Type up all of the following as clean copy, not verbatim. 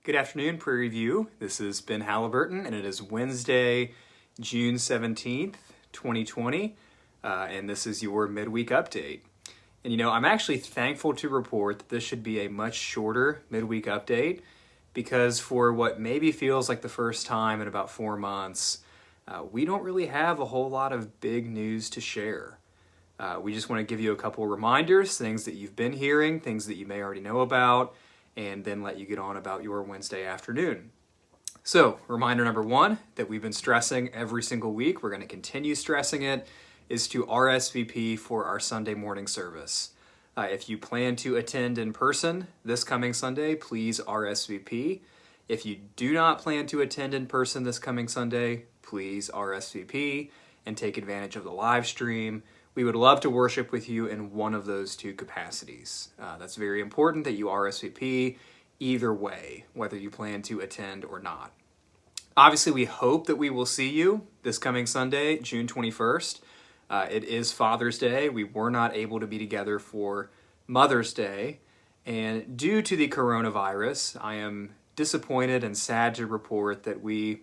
Good afternoon, Prairie View. This is Ben Halliburton, and it is Wednesday, June 17th, 2020, and this is your midweek update. And I'm actually thankful to report that this should be a much shorter midweek update because for what maybe feels like the first time in about 4 months, we don't really have a whole lot of big news to share. We just want to give you a couple reminders, things that you've been hearing, things that you may already know about, and then let you get on about your Wednesday afternoon. So, reminder number one that we've been stressing every single week, we're going to continue stressing it, is to RSVP for our Sunday morning service. If you plan to attend in person this coming Sunday, please RSVP. If you do not plan to attend in person this coming Sunday, please RSVP and take advantage of the live stream. We would love to worship with you in one of those two capacities. That's very important that you RSVP either way, whether you plan to attend or not. Obviously, we hope that we will see you this coming Sunday, June 21st. It is Father's Day. We were not able to be together for Mother's Day. And due to the coronavirus, I am disappointed and sad to report that we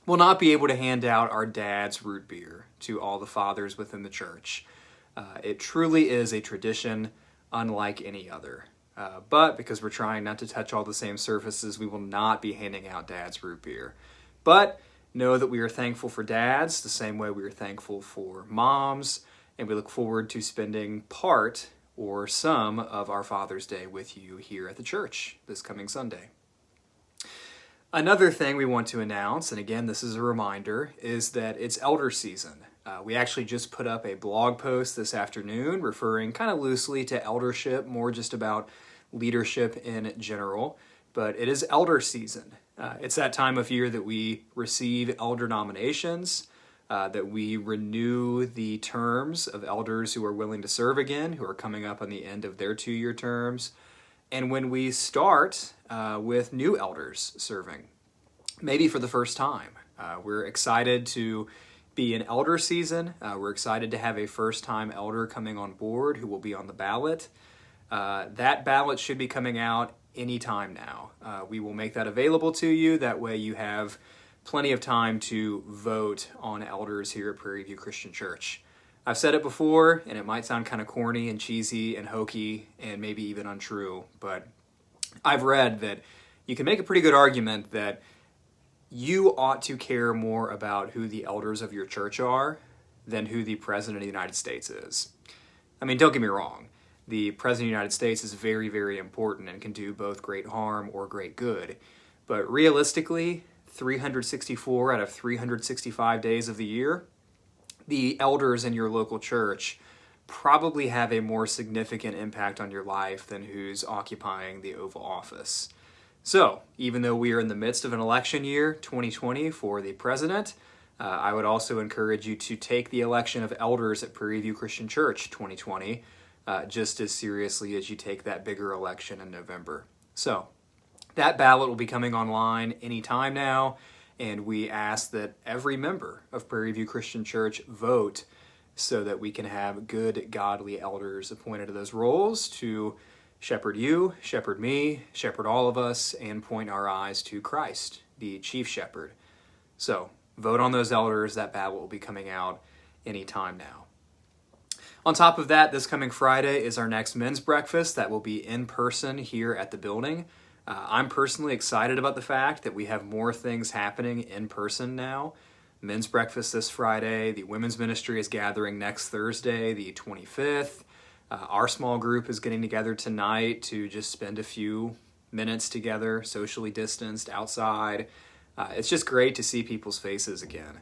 will not be able to hand out our dad's root beer to all the fathers within the church. It truly is a tradition unlike any other. But because we're trying not to touch all the same surfaces, we will not be handing out dad's root beer. But know that we are thankful for dads the same way we are thankful for moms, and we look forward to spending part or some of our Father's Day with you here at the church this coming Sunday. Another thing we want to announce, and again, this is a reminder, is that it's elder season. We actually just put up a blog post this afternoon referring kind of loosely to eldership, more just about leadership in general, but it is elder season. It's that time of year that we receive elder nominations, that we renew the terms of elders who are willing to serve again, who are coming up on the end of their 2-year terms, and when we start with new elders serving, maybe for the first time. We're excited to be in elder season. We're excited to have a first-time elder coming on board who will be on the ballot. That ballot should be coming out anytime now. We will make that available to you. That way you have plenty of time to vote on elders here at Prairie View Christian Church. I've said it before, and it might sound kind of corny and cheesy and hokey and maybe even untrue, but I've read that you can make a pretty good argument that you ought to care more about who the elders of your church are than who the President of the United States is. I mean, don't get me wrong. The President of the United States is very, very important and can do both great harm or great good. But realistically, 364 out of 365 days of the year, the elders in your local church probably have a more significant impact on your life than who's occupying the Oval Office. So, even though we are in the midst of an election year, 2020, for the president, I would also encourage you to take the election of elders at Prairie View Christian Church 2020 just as seriously as you take that bigger election in November. So, that ballot will be coming online anytime now, and we ask that every member of Prairie View Christian Church vote so that we can have good, godly elders appointed to those roles to shepherd you, shepherd me, shepherd all of us, and point our eyes to Christ, the chief shepherd. So, vote on those elders. That ballot will be coming out anytime now. On top of that, this coming Friday is our next men's breakfast that will be in person here at the building. I'm personally excited about the fact that we have more things happening in person now. Men's breakfast this Friday. The women's ministry is gathering next Thursday, the 25th. Our small group is getting together tonight to just spend a few minutes together, socially distanced, outside. It's just great to see people's faces again.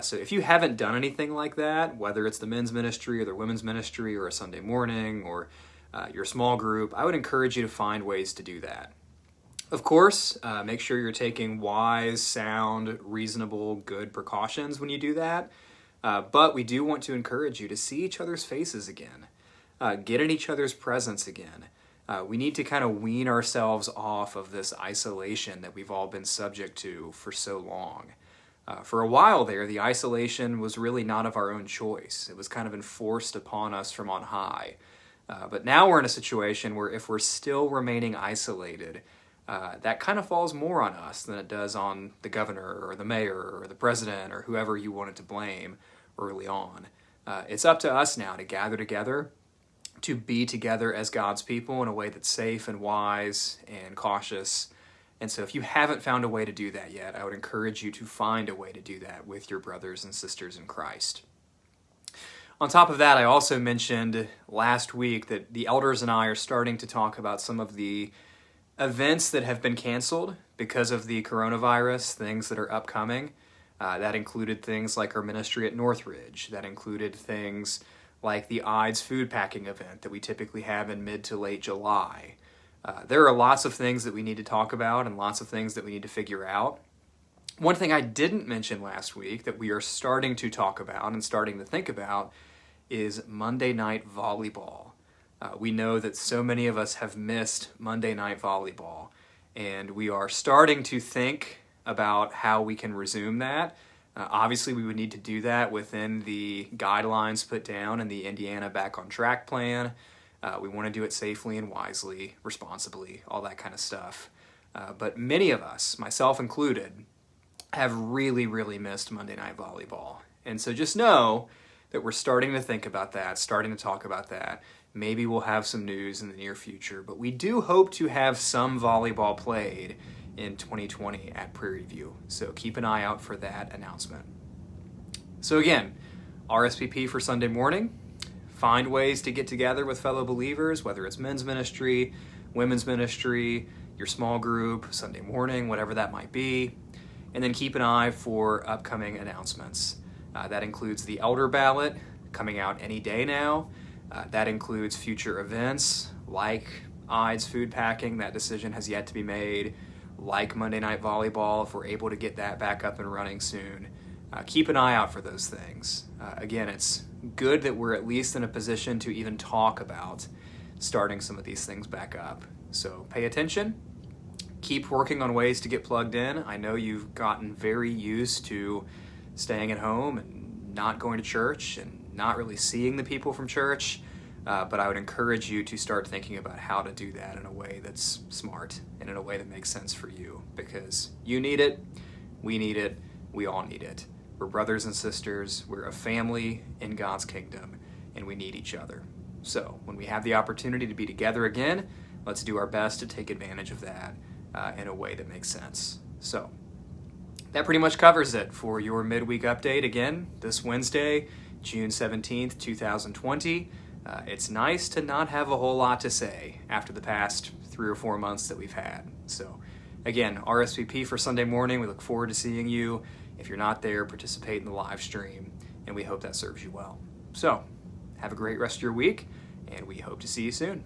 So if you haven't done anything like that, whether it's the men's ministry or the women's ministry or a Sunday morning or your small group, I would encourage you to find ways to do that. Of course, make sure you're taking wise, sound, reasonable, good precautions when you do that. But we do want to encourage you to see each other's faces again. Get in each other's presence again. We need to kind of wean ourselves off of this isolation that we've all been subject to for so long. For a while there, the isolation was really not of our own choice. It was kind of enforced upon us from on high. But now we're in a situation where if we're still remaining isolated, that kind of falls more on us than it does on the governor or the mayor or the president or whoever you wanted to blame early on. It's up to us now to gather together, to be together as God's people in a way that's safe and wise and cautious. And so if you haven't found a way to do that yet, I would encourage you to find a way to do that with your brothers and sisters in Christ. On top of that, I also mentioned last week that the elders and I are starting to talk about some of the events that have been canceled because of the coronavirus, things that are upcoming. That included things like our ministry at Northridge. That included things like the Ides food packing event that we typically have in mid to late July. There are lots of things that we need to talk about and lots of things that we need to figure out. One thing I didn't mention last week that we are starting to talk about and starting to think about is Monday Night Volleyball. We know that so many of us have missed Monday Night Volleyball, and we are starting to think about how we can resume that. Obviously, we would need to do that within the guidelines put down in the Indiana Back on Track plan. We want to do it safely and wisely, responsibly, all that kind of stuff. But many of us, myself included, have really, really missed Monday Night Volleyball. And so just know that we're starting to think about that, starting to talk about that. Maybe we'll have some news in the near future, but we do hope to have some volleyball played in 2020 at Prairie View. So keep an eye out for that announcement. So again, RSVP for Sunday morning. Find ways to get together with fellow believers, whether it's men's ministry, women's ministry, your small group, Sunday morning, whatever that might be. And then keep an eye for upcoming announcements. That includes the elder ballot coming out any day now. That includes future events like Ides food packing. That decision has yet to be made. Like Monday Night Volleyball, if we're able to get that back up and running soon. Keep an eye out for those things. Again, it's good that we're at least in a position to even talk about starting some of these things back up. So pay attention. Keep working on ways to get plugged in. I know you've gotten very used to staying at home and not going to church and not really seeing the people from church, but I would encourage you to start thinking about how to do that in a way that's smart and in a way that makes sense for you, because you need it, we need it, we all need it. We're brothers and sisters, we're a family in God's kingdom, and we need each other. So when we have the opportunity to be together again, let's do our best to take advantage of that in a way that makes sense. So that pretty much covers it for your midweek update. Again, this Wednesday, June 17th, 2020. It's nice to not have a whole lot to say after the past 3 or 4 months that we've had. So again, RSVP for Sunday morning. We look forward to seeing you. If you're not there, participate in the live stream, and we hope that serves you well. So have a great rest of your week, and we hope to see you soon.